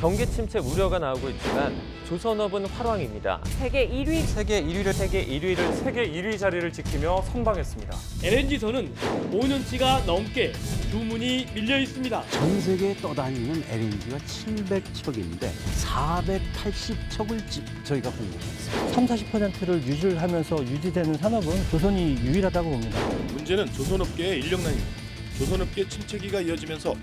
경기 침체 우려가 나오고 있지만 조선업은 활황입니다. 세계 1위. 세계 1위 자리를 지키며 선방했습니다. LNG선은 5년치가 넘게 주문이 밀려 있습니다. 전 세계에 떠다니는 LNG가 700척인데 480척을 저희가 공급했습니다. 30~40%를 유지를 하면서 유지되는 산업은 조선이 유일하다고 봅니다. 문제는 조선업계의 인력난입니다. 조선업계 침체기가 이어지면서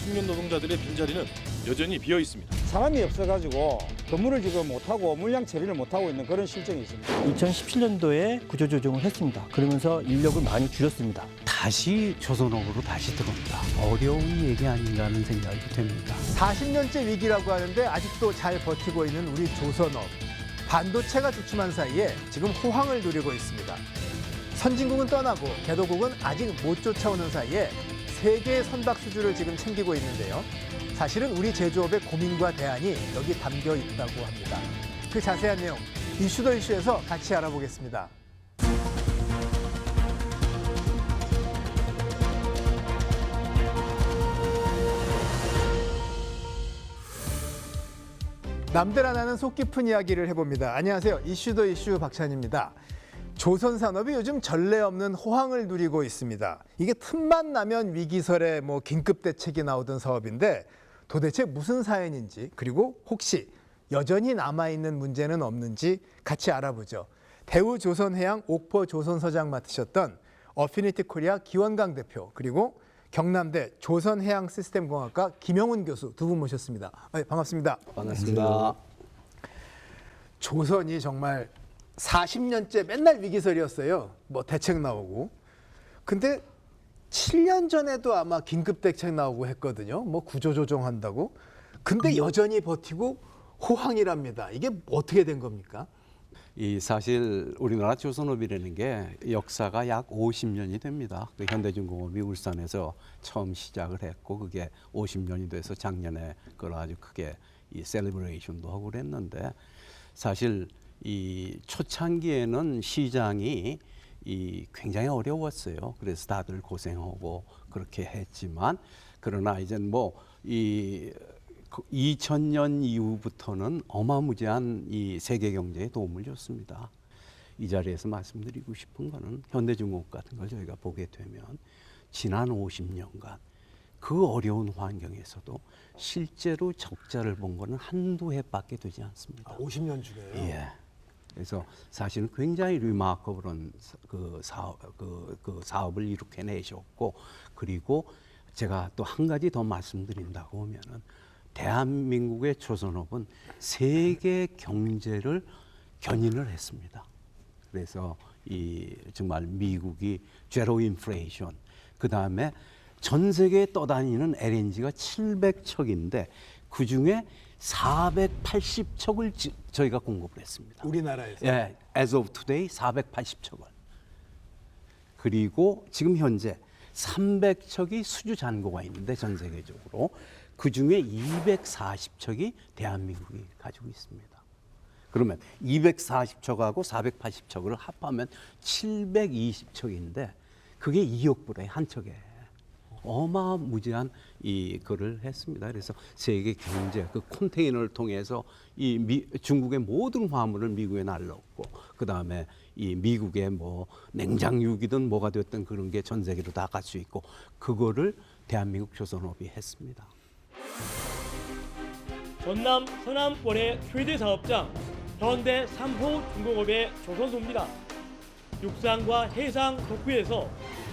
청년 노동자들의 빈자리는 여전히 비어 있습니다. 사람이 없어가지고 근무를 지금 못하고 물량 처리를 못하고 있는 그런 실정이 있습니다. 2017년도에 구조조정을 했습니다. 그러면서 인력을 많이 줄였습니다. 다시 조선업으로 다시 들어온다. 어려운 얘기 아닌가 하는 생각이 듭니다. 40년째 위기라고 하는데 아직도 잘 버티고 있는 우리 조선업. 반도체가 주춤한 사이에 지금 호황을 누리고 있습니다. 선진국은 떠나고 개도국은 아직 못 쫓아오는 사이에 세계의 선박 수주를 지금 챙기고 있는데요. 사실은 우리 제조업의 고민과 대안이 여기 담겨 있다고 합니다. 그 자세한 내용 이슈 더 이슈에서 같이 알아보겠습니다. 남들 안 하는 속 깊은 이야기를 해봅니다. 안녕하세요. 이슈 더 이슈 박찬입니다. 조선산업이 요즘 전례 없는 호황을 누리고 있습니다. 이게 틈만 나면 위기설에 긴급 대책이 나오던 사업인데 도대체 무슨 사연인지, 그리고 혹시 여전히 남아있는 문제는 없는지 같이 알아보죠. 대우조선해양 옥포 조선서장 맡으셨던 어피니티 코리아 기원강 대표, 그리고 경남대 조선해양시스템공학과 김영훈 교수 두 분 모셨습니다. 반갑습니다. 반갑습니다. 조선이 정말 40년째 맨날 위기설이었어요. 대책 나오고. 근데 7년 전에도 아마 긴급 대책 나오고 했거든요. 구조조정한다고. 근데 여전히 버티고 호황이랍니다. 이게 어떻게 된 겁니까? 사실 우리나라 조선업이라는 게 역사가 약 50년이 됩니다. 현대중공업이 울산에서 처음 시작을 했고 그게 50년이 돼서 작년에 그걸 아주 크게 셀리브레이션도 하고 그랬는데 사실 이 초창기에는 시장이 굉장히 어려웠어요. 그래서 다들 고생하고 그렇게 했지만 그러나 이제 2000년 이후부터는 어마무지한 이 세계 경제에 도움을 줬습니다. 이 자리에서 말씀드리고 싶은 거는 현대중공업 같은 걸 저희가 보게 되면 지난 50년간 그 어려운 환경에서도 실제로 적자를 본 거는 한두 해밖에 되지 않습니다. 50년 중에요? 예. 그래서 사실은 굉장히 리마커블한 사업을 이룩해내셨고, 그리고 제가 또 한 가지 더 말씀드린다고 하면은 대한민국의 조선업은 세계 경제를 견인을 했습니다. 그래서 정말 미국이 제로 인플레이션, 그 다음에 전 세계에 떠다니는 LNG가 700척인데 그 중에 480척을 저희가 공급을 했습니다. 우리나라에서? 예, as of today 480척을. 그리고 지금 현재 300척이 수주 잔고가 있는데 전 세계적으로 그 중에 240척이 대한민국이 가지고 있습니다. 그러면 240척하고 480척을 합하면 720척인데 그게 2억 불에 한 척에 어마무지한 그를 했습니다. 그래서 세계 경제 그 컨테이너를 통해서 중국의 모든 화물을 미국에 날렸고, 그 다음에 미국의 냉장육이든 뭐가 됐든 그런 게 전 세계로 다 갈 수 있고, 그거를 대한민국 조선업이 했습니다. 전남 서남권의 최대 사업장 현대 3호 중공업의 조선소입니다. 육상과 해상 도쿠에서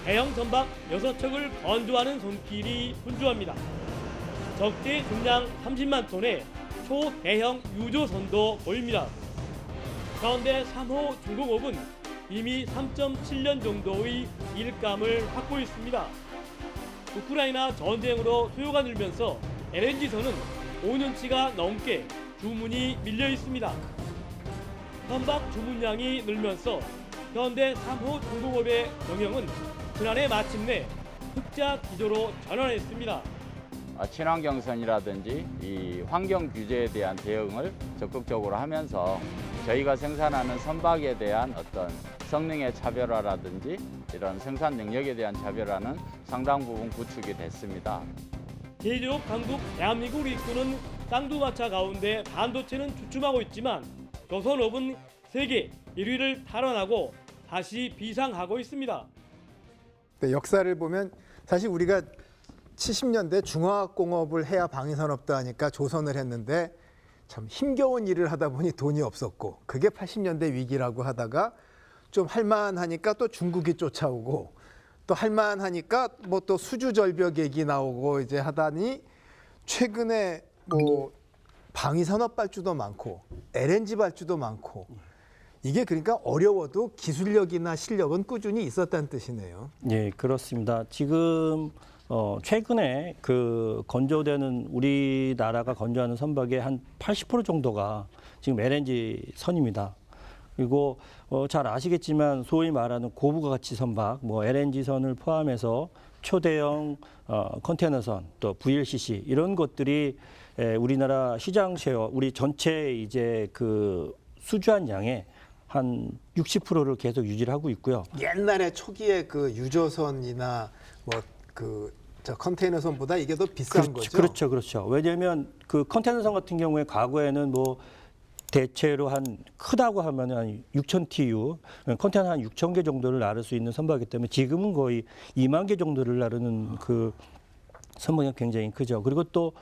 대형 선박 6척을 건조하는 손길이 분주합니다. 적재 중량 30만 톤의 초대형 유조선도 보입니다. 현대 3호 중공업은 이미 3.7년 정도의 일감을 확보했습니다. 우크라이나 전쟁으로 수요가 늘면서 LNG선은 5년치가 넘게 주문이 밀려 있습니다. 선박 주문량이 늘면서 현대 3호 중공업의 경영은 지난해 마침내 흑자 기조로 전환했습니다. 친환경선이라든지 이 환경 규제에 대한 대응을 적극적으로 하면서 저희가 생산하는 선박에 대한 어떤 성능의 차별화라든지 이런 생산 능력에 대한 차별화는 상당 부분 구축이 됐습니다. 제조업 강국 대한민국을 이끄는 쌍두마차 가운데 반도체는 주춤하고 있지만 조선업은 세계 1위를 탈환하고 다시 비상하고 있습니다. 네, 역사를 보면 사실 우리가 70년대 중화학공업을 해야 방위산업도 하니까 조선을 했는데 참 힘겨운 일을 하다 보니 돈이 없었고 그게 80년대 위기라고 하다가 좀 할만하니까 또 중국이 쫓아오고 또 할만하니까 뭐 또 수주 절벽 얘기 나오고 이제 하다니 최근에 뭐 방위산업 발주도 많고 LNG 발주도 많고 이게 그러니까 어려워도 기술력이나 실력은 꾸준히 있었다는 뜻이네요. 예, 그렇습니다. 지금 최근에 그 건조되는 우리나라가 건조하는 선박의 한 80% 정도가 지금 LNG 선입니다. 그리고 잘 아시겠지만 소위 말하는 고부가치 선박, 뭐 LNG 선을 포함해서 초대형 컨테이너선, 또 VLCC 이런 것들이 우리나라 시장 쉐어, 우리 전체 이제 그 수주한 양의 한 60%를 계속 유지를 하고 있고요. 옛날에 초기에 그 유조선이나 뭐 그 저 컨테이너선보다 이게 더 비싼 거죠. 그렇죠, 그렇죠. 왜냐하면 그 컨테이너선 같은 경우에 과거에는 뭐 대체로 한 크다고 하면 한 6,000 TU, 컨테이너 한 6,000개 정도를 나를 수 있는 선박이기 때문에 지금은 거의 2만 개 정도를 나르는 그 선박이 굉장히 크죠. 그리고 또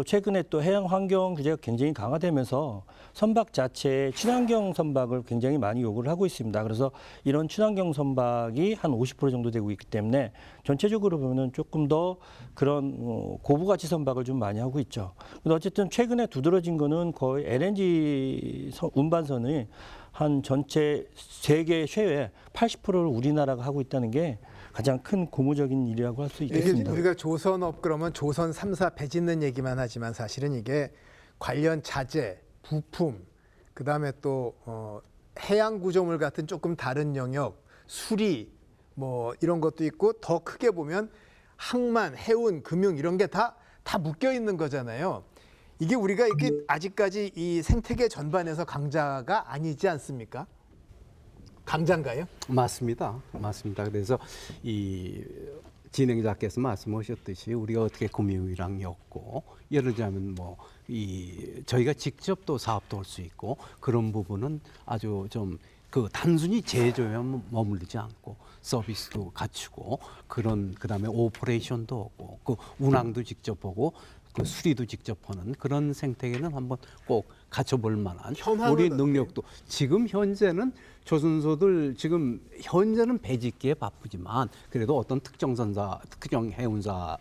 최근에 또 해양 환경 규제가 굉장히 강화되면서 선박 자체에 친환경 선박을 굉장히 많이 요구를 하고 있습니다. 그래서 이런 친환경 선박이 한 50% 정도 되고 있기 때문에 전체적으로 보면은 조금 더 그런 고부가치 선박을 좀 많이 하고 있죠. 근데 어쨌든 최근에 두드러진 거는 거의 LNG 운반선이 한 전체 세계 쉐어의 80%를 우리나라가 하고 있다는 게 가장 큰 고무적인 일이라고 할 수 있겠습니다. 이게 우리가 조선업 그러면 조선 3사 배 짓는 얘기만 하지만 사실은 이게 관련 자재, 부품, 그다음에 또 해양 구조물 같은 조금 다른 영역, 수리 뭐 이런 것도 있고 더 크게 보면 항만, 해운, 금융 이런 게 다 묶여 있는 거잖아요. 이게 우리가 이렇게 아직까지 이 생태계 전반에서 강자가 아니지 않습니까? 강자인가요? 맞습니다. 그래서 이 진행자께서 말씀하셨듯이 우리가 어떻게 금융이랑 엮고 예를 들자면 뭐 이 저희가 직접 또 사업도 할 수 있고 그런 부분은 아주 좀 그 단순히 제조에 머물리지 않고 서비스도 갖추고 그다음에 오퍼레이션도 하고 그 운항도 직접 보고 그 수리도 직접 하는 그런 생태계는 한번 꼭 갖춰볼 만한 우리 능력도 지금 현재는 조선소들 지금 현재는 배짓기에 바쁘지만 그래도 어떤 특정 해운사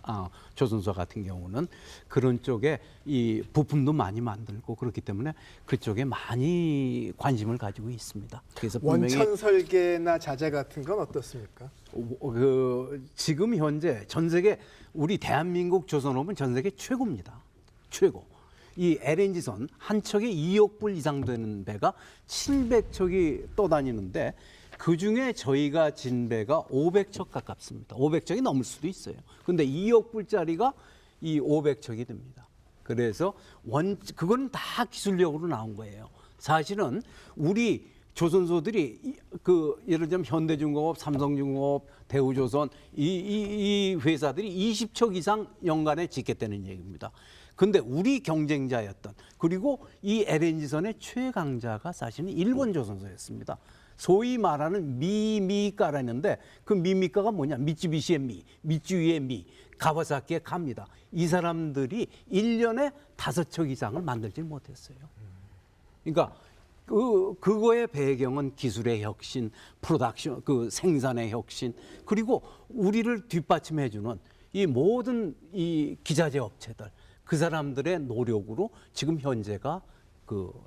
조선소 같은 경우는 그런 쪽에 이 부품도 많이 만들고 그렇기 때문에 그쪽에 많이 관심을 가지고 있습니다. 그래서 원천 설계나 자재 같은 건 어떻습니까? 지금 현재 전 세계 우리 대한민국 조선업은 전 세계 최고입니다. 최고. 이 LNG선 한 척에 2억 불 이상 되는 배가 700척이 떠다니는데 그중에 저희가 진 배가 500척 가깝습니다. 500척이 넘을 수도 있어요. 근데 2억 불짜리가 이 500척이 됩니다. 그래서 그건 다 기술력으로 나온 거예요. 사실은 우리 조선소들이 예를 들면 현대중공업, 삼성중공업, 대우조선 이 회사들이 20척 이상 연간에 짓겠다는 얘기입니다. 근데 우리 경쟁자였던 그리고 이 LNG선의 최강자가 사실은 일본 조선소였습니다. 소위 말하는 미미가라는데 그 미미가가 뭐냐? 미쯔비시의 미쯔위의 가와사키의 가입니다. 이 사람들이 1년에 5척 이상을 만들지 못했어요. 그러니까 그거의 배경은 기술의 혁신, 프로덕션, 그 생산의 혁신, 그리고 우리를 뒷받침해주는 이 모든 이 기자재 업체들, 그 사람들의 노력으로 지금 현재가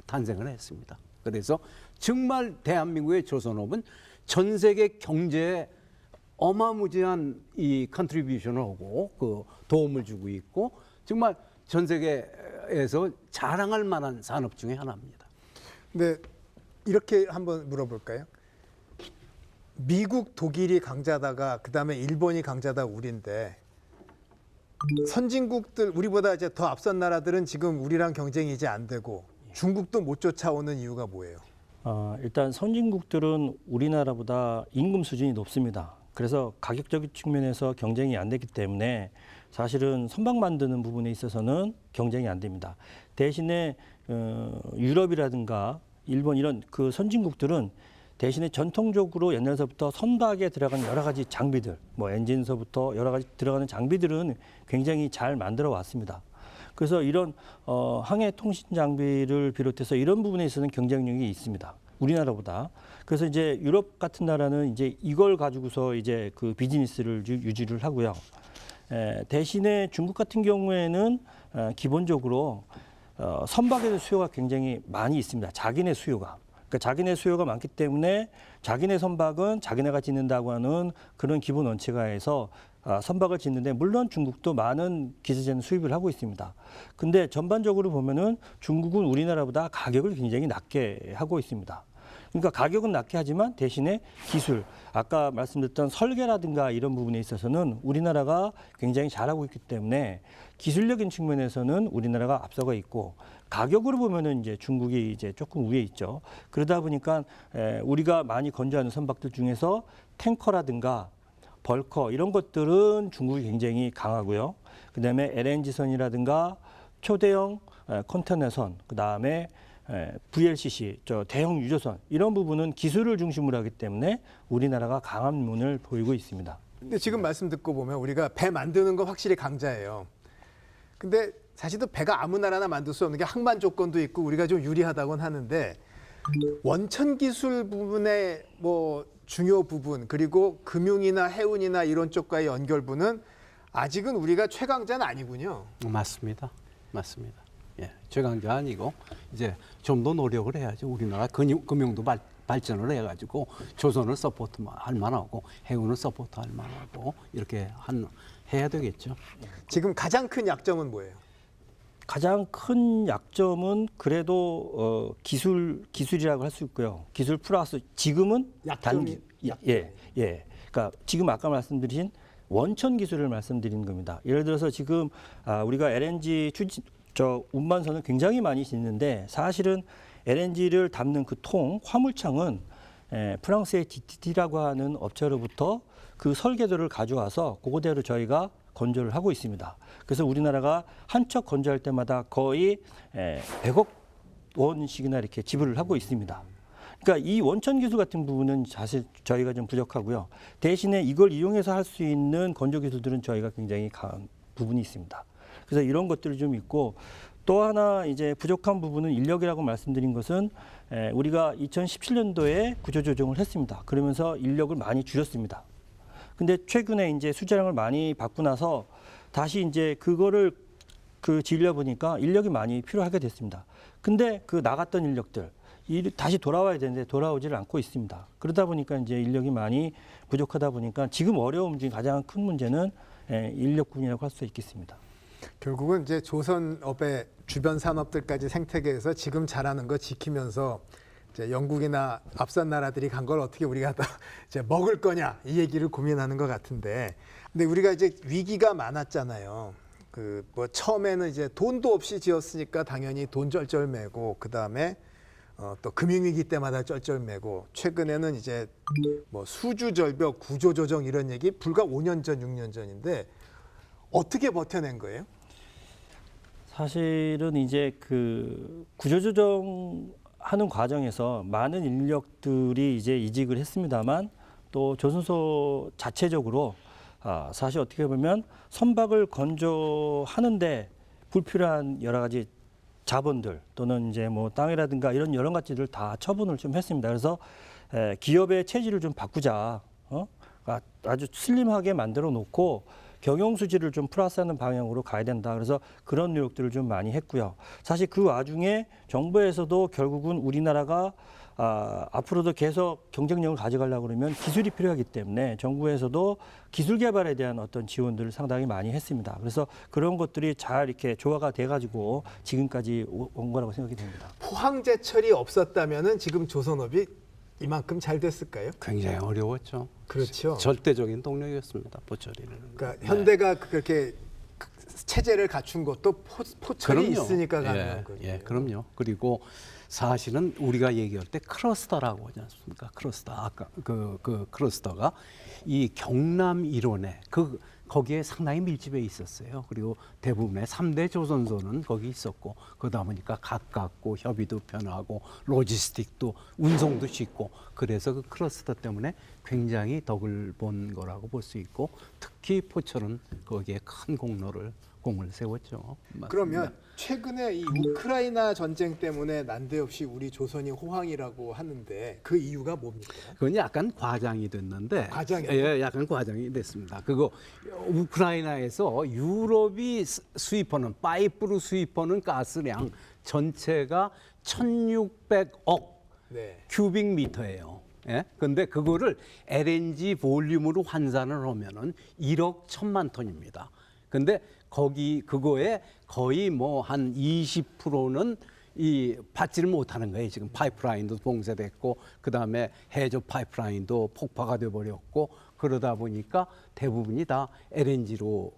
탄생을 했습니다. 그래서 정말 대한민국의 조선업은 전 세계 경제에 어마무지한 이 컨트리뷰션을 하고 도움을 주고 있고 정말 전 세계에서 자랑할 만한 산업 중에 하나입니다. 네, 이렇게 한번 물어볼까요? 미국, 독일이 강자다가 그다음에 일본이 강자다 우리인데 선진국들 우리보다 이제 더 앞선 나라들은 지금 우리랑 경쟁이 이제 안 되고 중국도 못 쫓아오는 이유가 뭐예요? 일단 선진국들은 우리나라보다 임금 수준이 높습니다. 그래서 가격적인 측면에서 경쟁이 안 되기 때문에 사실은 선박 만드는 부분에 있어서는 경쟁이 안 됩니다. 대신에 유럽이라든가 일본 이런 그 선진국들은 대신에 전통적으로 옛날서부터 선박에 들어가는 여러 가지 장비들, 뭐 엔진서부터 여러 가지 들어가는 장비들은 굉장히 잘 만들어 왔습니다. 그래서 이런 항해 통신 장비를 비롯해서 이런 부분에 있어서는 경쟁력이 있습니다. 우리나라보다. 그래서 이제 유럽 같은 나라는 이제 이걸 가지고서 이제 그 비즈니스를 유지를 하고요. 대신에 중국 같은 경우에는 기본적으로 선박에 대한 수요가 굉장히 많이 있습니다. 자기네 수요가. 그러니까 자기네 수요가 많기 때문에 자기네 선박은 자기네가 짓는다고 하는 그런 기본 원칙하에서 선박을 짓는데 물론 중국도 많은 기세제는 수입을 하고 있습니다. 근데 전반적으로 보면은 중국은 우리나라보다 가격을 굉장히 낮게 하고 있습니다. 그러니까 가격은 낮게 하지만 대신에 기술, 아까 말씀드렸던 설계라든가 이런 부분에 있어서는 우리나라가 굉장히 잘하고 있기 때문에 기술적인 측면에서는 우리나라가 앞서가 있고 가격으로 보면은 이제 중국이 이제 조금 위에 있죠. 그러다 보니까 우리가 많이 건조하는 선박들 중에서 탱커라든가 벌커 이런 것들은 중국이 굉장히 강하고요. 그다음에 LNG선이라든가 초대형 컨테너선, 그다음에 VLCC, 대형 유조선 이런 부분은 기술을 중심으로 하기 때문에 우리나라가 강한 면을 보이고 있습니다. 근데 지금 말씀 듣고 보면 우리가 배 만드는 건 확실히 강자예요. 근데 사실 또 배가 아무 나라나 만들 수 없는 게 항만 조건도 있고 우리가 좀 유리하다고는 하는데 원천 기술 부분의 뭐 중요 부분 그리고 금융이나 해운이나 이런 쪽과의 연결부는 아직은 우리가 최강자는 아니군요. 맞습니다. 맞습니다. 예, 최강자 아니고 이제 좀 더 노력을 해야죠. 우리나라 금융도 발전을 해가지고 조선을 서포트할 만하고 해운을 서포트할 만하고 이렇게 해야 되겠죠. 지금 가장 큰 약점은 뭐예요? 가장 큰 약점은 그래도 기술이라고 할 수 있고요. 기술 플러스 지금은 그러니까 지금 아까 말씀드린 원천 기술을 말씀드린 겁니다. 예를 들어서 지금 우리가 LNG 운반선을 굉장히 많이 짓는데 사실은 LNG를 담는 그 화물창은 프랑스의 DTT라고 하는 업체로부터 그 설계도를 가져와서 그거대로 저희가 건조를 하고 있습니다. 그래서 우리나라가 한 척 건조할 때마다 거의 100억 원씩이나 이렇게 지불을 하고 있습니다. 그러니까 이 원천 기술 같은 부분은 사실 저희가 좀 부족하고요. 대신에 이걸 이용해서 할 수 있는 건조 기술들은 저희가 굉장히 강한 부분이 있습니다. 그래서 이런 것들이 좀 있고 또 하나 이제 부족한 부분은 인력이라고 말씀드린 것은 우리가 2017년도에 구조조정을 했습니다. 그러면서 인력을 많이 줄였습니다. 근데 최근에 이제 수자량을 많이 받고 나서 다시 이제 그거를 지으려 보니까 인력이 많이 필요하게 됐습니다. 근데 그 나갔던 인력들 다시 돌아와야 되는데 돌아오지를 않고 있습니다. 그러다 보니까 이제 인력이 많이 부족하다 보니까 지금 어려움 중 가장 큰 문제는 인력군이라고 할 수 있겠습니다. 결국은 이제 조선업의 주변 산업들까지 생태계에서 지금 잘하는 거 지키면서 이제 영국이나 앞선 나라들이 간 걸 어떻게 우리가 다 이제 먹을 거냐 이 얘기를 고민하는 것 같은데, 근데 우리가 이제 위기가 많았잖아요. 뭐 처음에는 이제 돈도 없이 지었으니까 당연히 돈 쩔쩔매고 그 다음에 또 금융위기 때마다 쩔쩔매고 최근에는 이제 뭐 수주절벽, 구조조정 이런 얘기 불과 5년 전, 6년 전인데 어떻게 버텨낸 거예요? 사실은 이제 구조조정 하는 과정에서 많은 인력들이 이제 이직을 했습니다만 또 조선소 자체적으로 사실 어떻게 보면 선박을 건조하는데 불필요한 여러 가지 자본들 또는 이제 뭐 땅이라든가 이런 여러 가지를 다 처분을 좀 했습니다. 그래서 기업의 체질을 좀 바꾸자, 아주 슬림하게 만들어 놓고 경영 수지를 좀 플러스하는 방향으로 가야 된다. 그래서 그런 노력들을 좀 많이 했고요. 사실 그 와중에 정부에서도 결국은 우리나라가 앞으로도 계속 경쟁력을 가져가려고 그러면 기술이 필요하기 때문에 정부에서도 기술 개발에 대한 어떤 지원들을 상당히 많이 했습니다. 그래서 그런 것들이 잘 이렇게 조화가 돼가지고 지금까지 온 거라고 생각이 됩니다. 포항제철이 없었다면은 지금 조선업이 이만큼 잘 됐을까요? 굉장히 어려웠죠. 그렇죠. 절대적인 동력이었습니다. 포철이는. 그러니까 현대가 그렇게 체제를 갖춘 것도 포철이 있으니까 가능한 거죠. 예, 그럼요. 그리고 사실은 우리가 얘기할 때 클러스터라고 하지 않습니까? 클러스터. 아까 그 클러스터가 이 경남 일원에 거기에 상당히 밀집해 있었어요. 그리고 대부분의 3대 조선소는 거기 있었고 그러다 보니까 가깝고 협의도 편하고 로지스틱도 운송도 쉽고 그래서 그 클러스터 때문에 굉장히 덕을 본 거라고 볼 수 있고 특히 포철은 거기에 큰 공을 세웠죠. 그러면 최근에 이 우크라이나 전쟁 때문에 난데없이 우리 조선이 호황이라고 하는데 그 이유가 뭡니까? 그건 약간 과장이 됐는데 과장이요? 예, 약간 과장이 됐습니다. 그거 우크라이나에서 유럽이 수입하는 파이프로 수입하는 가스량 전체가 1,600억 네. 큐빅미터예요. 예? 근데 그거를 LNG 볼륨으로 환산을 하면은 1억 1,000만 톤입니다. 근데 그거에 거의 뭐 한 20%는 이 받지를 못하는 거예요. 지금 파이프라인도 봉쇄됐고 그다음에 해저 파이프라인도 폭파가 돼 버렸고 그러다 보니까 대부분이 다 LNG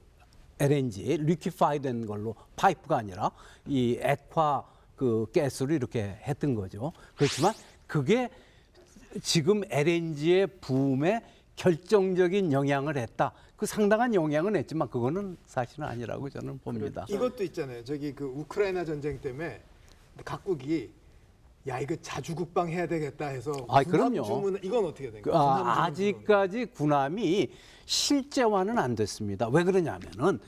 리퀴파이된 걸로 파이프가 아니라 이 액화 그 가스로 이렇게 했던 거죠. 그렇지만 그게 지금 LNG의 붐에 결정적인 영향을 했다. 그 상당한 영향은 했지만 그거는 사실은 아니라고 저는 봅니다. 이것도 있잖아요. 저기 그 우크라이나 전쟁 때문에 각국이 야 이거 자주국방 해야 되겠다 해서 아, 군함 그럼요. 주문 이건 어떻게 된 거예요? 군함 주문 아직까지 군함이 실제화는 안 됐습니다. 왜 그러냐면은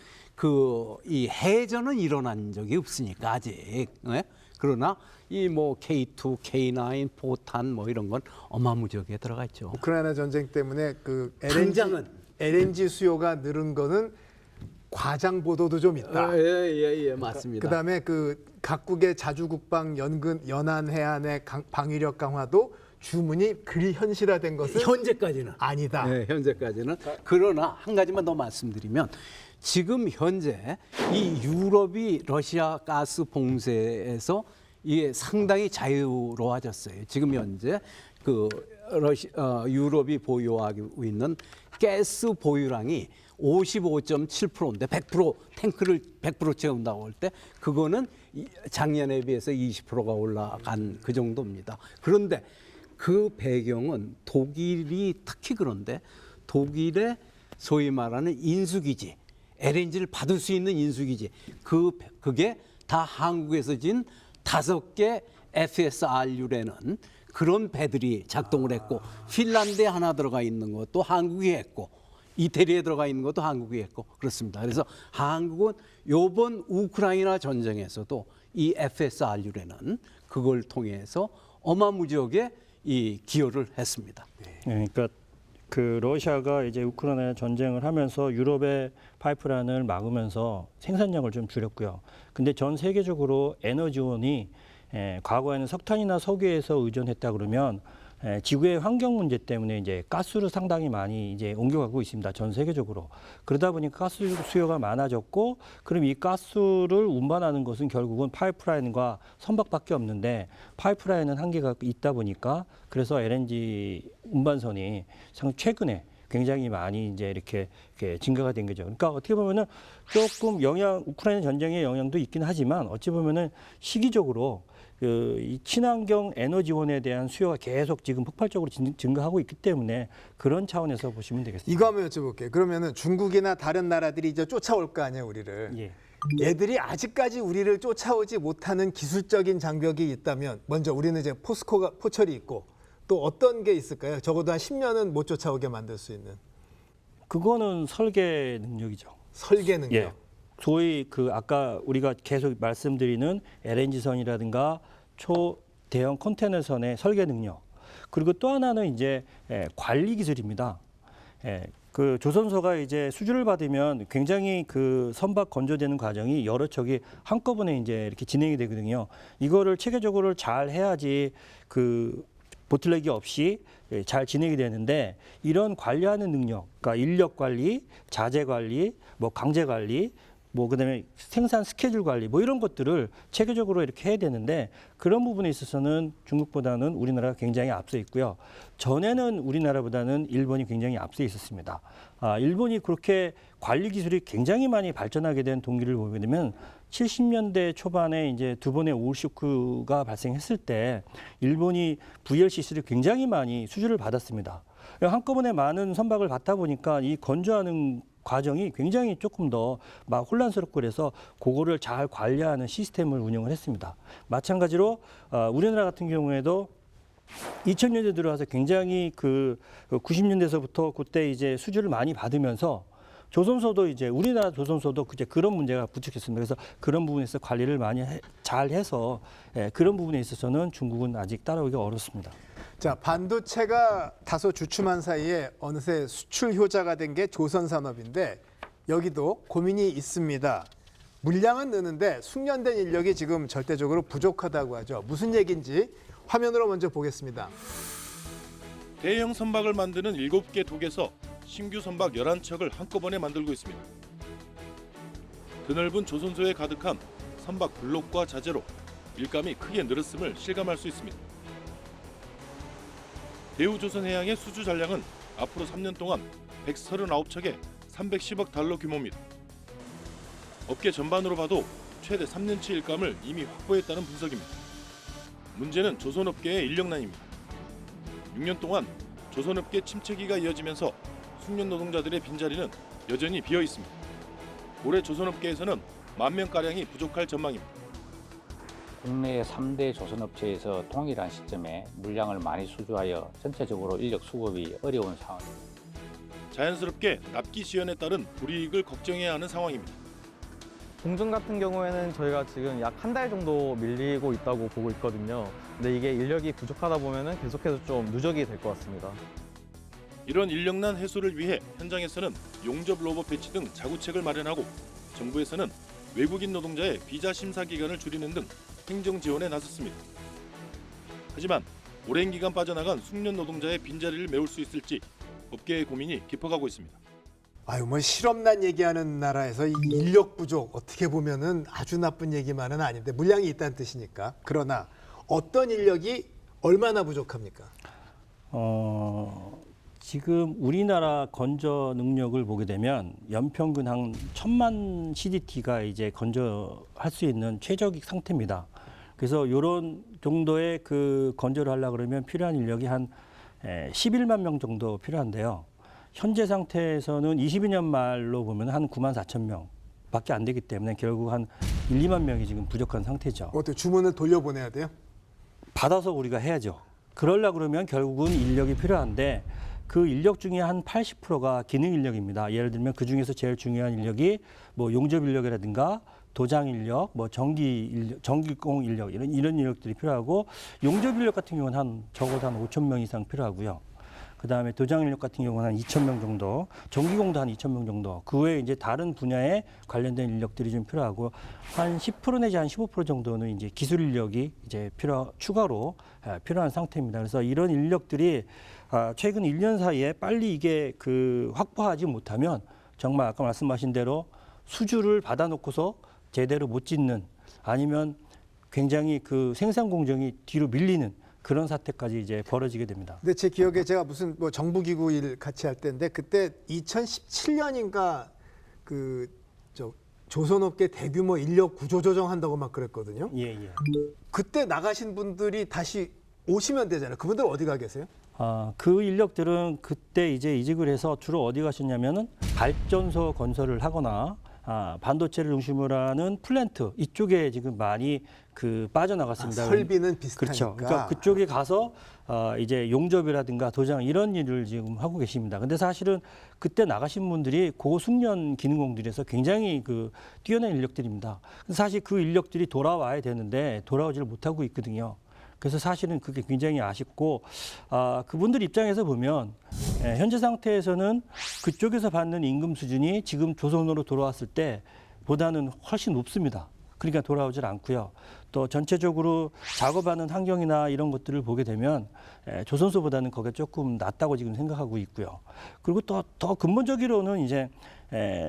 이 해전은 일어난 적이 없으니까 아직. 예? 그러나 이 뭐 K2, K9, 포탄 뭐 이런 건 어마무지하게 들어가 있죠. 우크라이나 전쟁 때문에 그 당장은 LNG 수요가 늘은 거는 과장 보도도 좀 있다. 예, 맞습니다. 그다음에 그 각국의 자주국방 연안 해안의 방위력 강화도 주문이 그리 현실화된 것은 현재까지는 아니다. 네, 현재까지는. 그러나 한 가지만 더 말씀드리면 지금 현재 이 유럽이 러시아 가스 봉쇄에서 이게 상당히 자유로워졌어요. 지금 현재 유럽이 보유하고 있는 가스 보유량이 55.7%인데 100% 탱크를 100% 채운다고 할 때 그거는 작년에 비해서 20%가 올라간 그 정도입니다. 그런데 그 배경은 독일이 특히 그런데 독일의 소위 말하는 인수기지, LNG를 받을 수 있는 인수기지, 그게 다 한국에서 진 5개 FSRU라는 그런 배들이 작동을 했고 핀란드에 하나 들어가 있는 것도 한국이 했고 이태리에 들어가 있는 것도 한국이 했고 그렇습니다. 그래서 한국은 이번 우크라이나 전쟁에서도 이 FSRU라는 그걸 통해서 어마무지하게 이 기여를 했습니다. 그러니까 그 러시아가 이제 우크라이나 전쟁을 하면서 유럽의 파이프라인을 막으면서 생산량을 좀 줄였고요. 근데 전 세계적으로 에너지원이 과거에는 석탄이나 석유에서 의존했다 그러면 지구의 환경 문제 때문에 이제 가스로 상당히 많이 이제 옮겨가고 있습니다. 전 세계적으로. 그러다 보니까 가스 수요가 많아졌고, 그럼 이 가스를 운반하는 것은 결국은 파이프라인과 선박밖에 없는데 파이프라인은 한계가 있다 보니까 그래서 LNG 운반선이 최근에 굉장히 많이 이제 이렇게 증가가 된 거죠. 그러니까 어떻게 보면은 조금 우크라이나 전쟁의 영향도 있긴 하지만 어찌 보면은 시기적으로 이 친환경 에너지원에 대한 수요가 계속 지금 폭발적으로 증가하고 있기 때문에 그런 차원에서 보시면 되겠습니다. 이거 한번 여쭤볼게요. 그러면은 중국이나 다른 나라들이 이제 쫓아올 거 아니에요, 우리를. 예. 얘들이 아직까지 우리를 쫓아오지 못하는 기술적인 장벽이 있다면 먼저 우리는 이제 포철이 있고 또 어떤 게 있을까요? 적어도 한 10년은 못 쫓아오게 만들 수 있는. 그거는 설계 능력이죠. 설계 능력. 예. 소위 아까 우리가 계속 말씀드리는 LNG선이라든가 초대형 컨테이너선의 설계 능력. 그리고 또 하나는 이제 관리 기술입니다. 그 조선소가 이제 수주를 받으면 굉장히 그 선박 건조되는 과정이 여러 척이 한꺼번에 이제 이렇게 진행이 되거든요. 이거를 체계적으로 잘 해야지 그 보틀렉이 없이 잘 진행이 되는데 이런 관리하는 능력, 그러니까 인력 관리, 자재 관리, 뭐 강제 관리, 뭐 그다음에 생산 스케줄 관리 뭐 이런 것들을 체계적으로 이렇게 해야 되는데 그런 부분에 있어서는 중국보다는 우리나라가 굉장히 앞서 있고요. 전에는 우리나라보다는 일본이 굉장히 앞서 있었습니다. 일본이 그렇게 관리 기술이 굉장히 많이 발전하게 된 동기를 보게 되면 70년대 초반에 이제 두 번의 오일 쇼크가 발생했을 때 일본이 VLCC를 굉장히 많이 수주를 받았습니다. 한꺼번에 많은 선박을 받다 보니까 이 건조하는 과정이 굉장히 조금 더 막 혼란스럽고 그래서 그거를 잘 관리하는 시스템을 운영을 했습니다. 마찬가지로 우리나라 같은 경우에도 2000년대 들어와서 굉장히 그 90년대서부터 그때 이제 수주를 많이 받으면서 조선소도 이제 우리나라 조선소도 이제 그런 문제가 부축했습니다. 그래서 그런 부분에서 관리를 많이 잘 해서 그런 부분에 있어서는 중국은 아직 따라오기가 어렵습니다. 자, 반도체가 다소 주춤한 사이에 어느새 수출 효자가 된 게 조선산업인데 여기도 고민이 있습니다. 물량은 느는데 숙련된 인력이 지금 절대적으로 부족하다고 하죠. 무슨 얘기인지 화면으로 먼저 보겠습니다. 대형 선박을 만드는 7개 독에서 신규 선박 11척을 한꺼번에 만들고 있습니다. 드넓은 조선소에 가득한 선박 블록과 자재로 일감이 크게 늘었음을 실감할 수 있습니다. 대우조선해양의 수주 잔량은 앞으로 3년 동안 139척에 310억 달러 규모입니다. 업계 전반으로 봐도 최대 3년치 일감을 이미 확보했다는 분석입니다. 문제는 조선업계의 인력난입니다. 6년 동안 조선업계 침체기가 이어지면서 숙련 노동자들의 빈자리는 여전히 비어 있습니다. 올해 조선업계에서는 10,000명가량이 부족할 전망입니다. 국내 3대 조선업체에서 동일한 시점에 물량을 많이 수주하여 전체적으로 인력 수급이 어려운 상황입니다. 자연스럽게 납기 지연에 따른 불이익을 걱정해야 하는 상황입니다. 공정 같은 경우에는 저희가 지금 약 한 달 정도 밀리고 있다고 보고 있거든요. 근데 이게 인력이 부족하다 보면은 계속해서 좀 누적이 될 것 같습니다. 이런 인력난 해소를 위해 현장에서는 용접 로봇 배치 등 자구책을 마련하고 정부에서는 외국인 노동자의 비자 심사 기간을 줄이는 등 행정 지원에 나섰습니다. 하지만 오랜 기간 빠져나간 숙련 노동자의 빈자리를 메울 수 있을지 업계의 고민이 깊어가고 있습니다. 아유, 뭐 실업난 얘기하는 나라에서 이 인력 부족 어떻게 보면은 아주 나쁜 얘기만은 아닌데 물량이 있다는 뜻이니까. 그러나 어떤 인력이 얼마나 부족합니까? 지금 우리나라 건조 능력을 보게 되면 연평균 한 1000만 CDT가 이제 건조할 수 있는 최적의 상태입니다. 그래서 이런 정도의 그 건조를 하려고 그러면 필요한 인력이 한 11만 명 정도 필요한데요. 현재 상태에서는 22년 말로 보면 한 94,000명 밖에 안 되기 때문에 결국 한 1, 2만 명이 지금 부족한 상태죠. 어떻게 주문을 돌려보내야 돼요? 받아서 우리가 해야죠. 그러려고 그러면 결국은 인력이 필요한데 그 인력 중에 한 80%가 기능 인력입니다. 예를 들면 그 중에서 제일 중요한 인력이 뭐 용접 인력이라든가 도장 인력, 뭐 전기공 인력 이런 인력들이 필요하고 용접 인력 같은 경우는 한 적어도 한 5,000명 이상 필요하고요. 그다음에 도장 인력 같은 경우는 한 2,000명 정도, 전기공도 한 2,000명 정도. 그 외에 이제 다른 분야에 관련된 인력들이 좀 필요하고 한 10% 내지 한 15% 정도는 이제 기술 인력이 이제 추가로 필요한 상태입니다. 그래서 이런 인력들이 최근 1년 사이에 빨리 이게 확보하지 못하면 정말 아까 말씀하신 대로 수주를 받아놓고서 제대로 못 짓는 아니면 굉장히 그 생산 공정이 뒤로 밀리는 그런 사태까지 이제 벌어지게 됩니다. 근데 제 기억에 제가 무슨 뭐 정부기구 일 같이 할 때인데 그때 2017년인가 조선업계 대규모 인력 구조 조정한다고 막 그랬거든요. 예. 그때 나가신 분들이 다시 오시면 되잖아요. 그분들 어디 가 계세요? 그 인력들은 그때 이제 이직을 해서 주로 어디 가셨냐면은 발전소 건설을 하거나 반도체를 중심으로 하는 플랜트 이쪽에 지금 많이 빠져나갔습니다. 설비는 비슷하니까. 그렇죠. 그러니까 그쪽에 가서 이제 용접이라든가 도장 이런 일을 지금 하고 계십니다. 근데 사실은 그때 나가신 분들이 고숙련 기능공들에서 굉장히 뛰어난 인력들입니다. 사실 그 인력들이 돌아와야 되는데 돌아오지를 못하고 있거든요. 그래서 사실은 그게 굉장히 아쉽고 그분들 입장에서 보면 현재 상태에서는 그쪽에서 받는 임금 수준이 지금 조선으로 돌아왔을 때보다는 훨씬 높습니다. 그러니까 돌아오질 않고요. 또 전체적으로 작업하는 환경이나 이런 것들을 보게 되면 조선소보다는 거기가 조금 낫다고 지금 생각하고 있고요. 그리고 또 더 근본적으로는 이제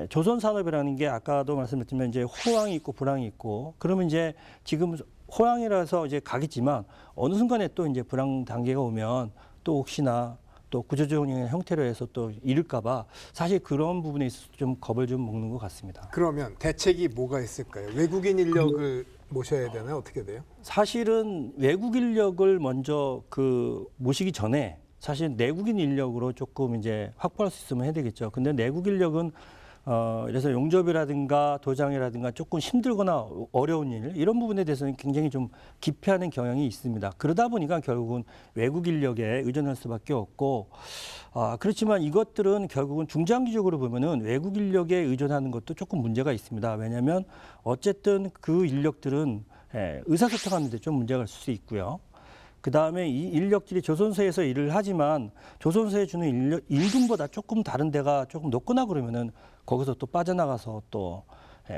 조선 산업이라는 게 아까도 말씀드렸지만 이제 호황이 있고 불황이 있고 그러면 이제 지금 호황이라서 이제 가겠지만 어느 순간에 또 이제 불황 단계가 오면 또 혹시나 또 구조조정의 형태로 해서 또 이를까봐 사실 그런 부분에 있어서 좀 겁을 좀 먹는 것 같습니다. 그러면 대책이 뭐가 있을까요? 외국인 인력을 모셔야 되나요? 어떻게 돼요? 사실은 외국 인력을 먼저 모시기 전에 사실 내국인 인력으로 조금 이제 확보할 수 있으면 해야 되겠죠. 근데 내국 인력은 그래서 용접이라든가 도장이라든가 조금 힘들거나 어려운 일 이런 부분에 대해서는 굉장히 좀 기피하는 경향이 있습니다. 그러다 보니까 결국은 외국 인력에 의존할 수밖에 없고 그렇지만 이것들은 결국은 중장기적으로 보면은 외국 인력에 의존하는 것도 조금 문제가 있습니다. 왜냐하면 어쨌든 그 인력들은 의사소통하는 데 좀 문제가 있을 수 있고요. 그다음에 이 인력들이 조선소에서 일을 하지만 조선소에 주는 임금보다 조금 다른 데가 조금 높거나 그러면은 거기서 또 빠져나가서 또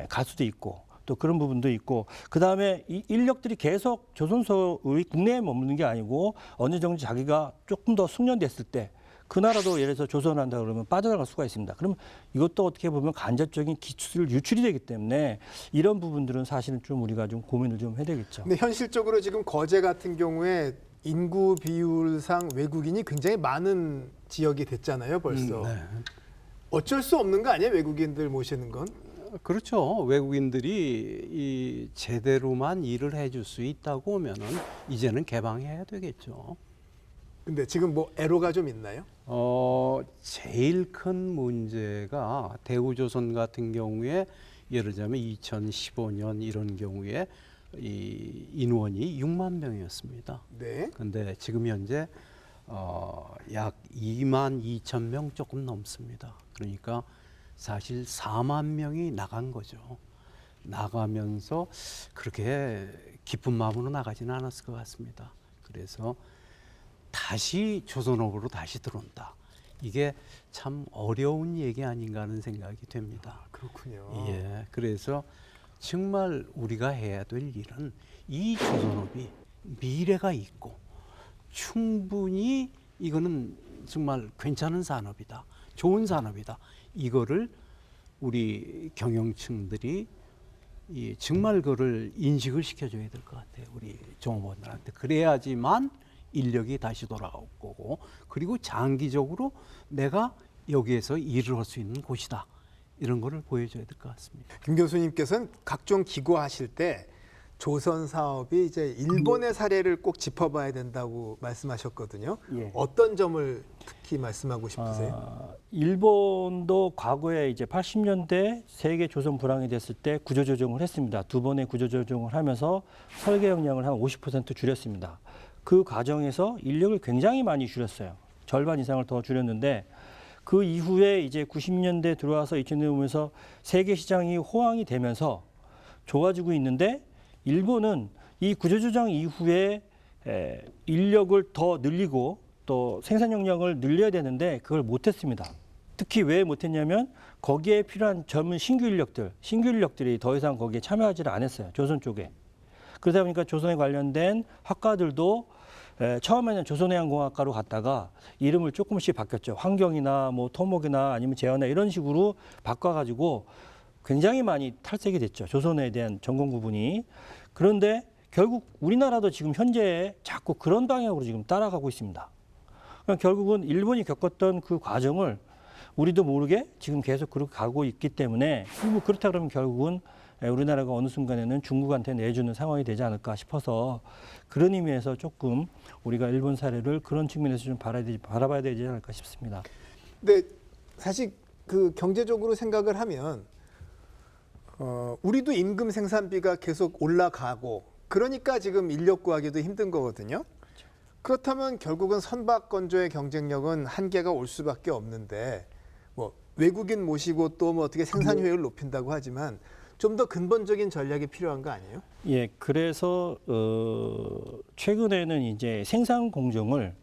갈 수도 있고 또 그런 부분도 있고 그다음에 이 인력들이 계속 조선소의 국내에 머무는 게 아니고 어느 정도 자기가 조금 더 숙련됐을 때 그 나라도 예를 들어서 조선한다 그러면 빠져나갈 수가 있습니다. 그럼 이것도 어떻게 보면 간접적인 기술 유출이 되기 때문에 이런 부분들은 사실은 좀 우리가 좀 고민을 좀 해야 되겠죠. 근데 현실적으로 지금 거제 같은 경우에 인구 비율상 외국인이 굉장히 많은 지역이 됐잖아요, 벌써. 네. 어쩔 수 없는 거 아니에요, 외국인들 모시는 건? 그렇죠. 외국인들이 이 제대로만 일을 해줄 수 있다고 하면은 이제는 개방해야 되겠죠. 근데 지금 뭐 애로가 좀 있나요? 제일 큰 문제가 대우조선 같은 경우에 예를 들자면 2015년 이런 경우에 이 인원이 6만 명이었습니다. 네. 근데 지금 현재 약 2만 2천 명 조금 넘습니다. 그러니까 사실 4만 명이 나간 거죠. 나가면서 그렇게 기쁜 마음으로 나가지는 않았을 것 같습니다. 그래서 다시 조선업으로 다시 들어온다. 이게 참 어려운 얘기 아닌가 하는 생각이 됩니다. 그렇군요. 예, 그래서 정말 우리가 해야 될 일은 이 조선업이 미래가 있고 충분히 이거는 정말 괜찮은 산업이다. 좋은 산업이다. 이거를 우리 경영층들이 정말 그거를 인식을 시켜줘야 될 것 같아요. 우리 종업원들한테. 그래야지만 인력이 다시 돌아올 거고 그리고 장기적으로 내가 여기에서 일을 할 수 있는 곳이다. 이런 거를 보여줘야 될 것 같습니다. 김 교수님께서는 각종 기고하실 때 조선 사업이 이제 일본의 사례를 꼭 짚어봐야 된다고 말씀하셨거든요. 예. 어떤 점을 특히 말씀하고 싶으세요? 일본도 과거에 이제 80년대 세계 조선 불황이 됐을 때 구조조정을 했습니다. 두 번의 구조조정을 하면서 설계 역량을 한 50% 줄였습니다. 그 과정에서 인력을 굉장히 많이 줄였어요. 절반 이상을 더 줄였는데 그 이후에 이제 90년대 들어와서 2000년 오면서 세계 시장이 호황이 되면서 좋아지고 있는데 일본은 이 구조조정 이후에 인력을 더 늘리고 또 생산 역량을 늘려야 되는데 그걸 못했습니다. 특히 왜 못했냐면 거기에 필요한 젊은 신규 인력들이 더 이상 거기에 참여하지를 않았어요. 조선 쪽에. 그러다 보니까 조선에 관련된 학과들도 처음에는 조선해양공학과로 갔다가 이름을 조금씩 바뀌었죠. 환경이나 뭐 토목이나 아니면 제어나 이런 식으로 바꿔가지고 굉장히 많이 탈색이 됐죠. 조선에 대한 전공 부분이. 그런데 결국 우리나라도 지금 현재 자꾸 그런 방향으로 지금 따라가고 있습니다. 그러니까 결국은 일본이 겪었던 그 과정을 우리도 모르게 지금 계속 그렇게 가고 있기 때문에 그렇다 그러면 결국은 우리나라가 어느 순간에는 중국한테 내주는 상황이 되지 않을까 싶어서 그런 의미에서 조금 우리가 일본 사례를 그런 측면에서 좀 바라봐야 되지 않을까 싶습니다. 근데 사실 그 경제적으로 생각을 하면 우리도 임금 생산비가 계속 올라가고 그러니까 지금 인력 구하기도 힘든 거거든요. 그렇죠. 그렇다면 결국은 선박 건조의 경쟁력은 한계가 올 수밖에 없는데 뭐 외국인 모시고 또 뭐 어떻게 생산 효율을 높인다고 하지만 좀 더 근본적인 전략이 필요한 거 아니에요? 예, 그래서 최근에는 이제 생산 공정을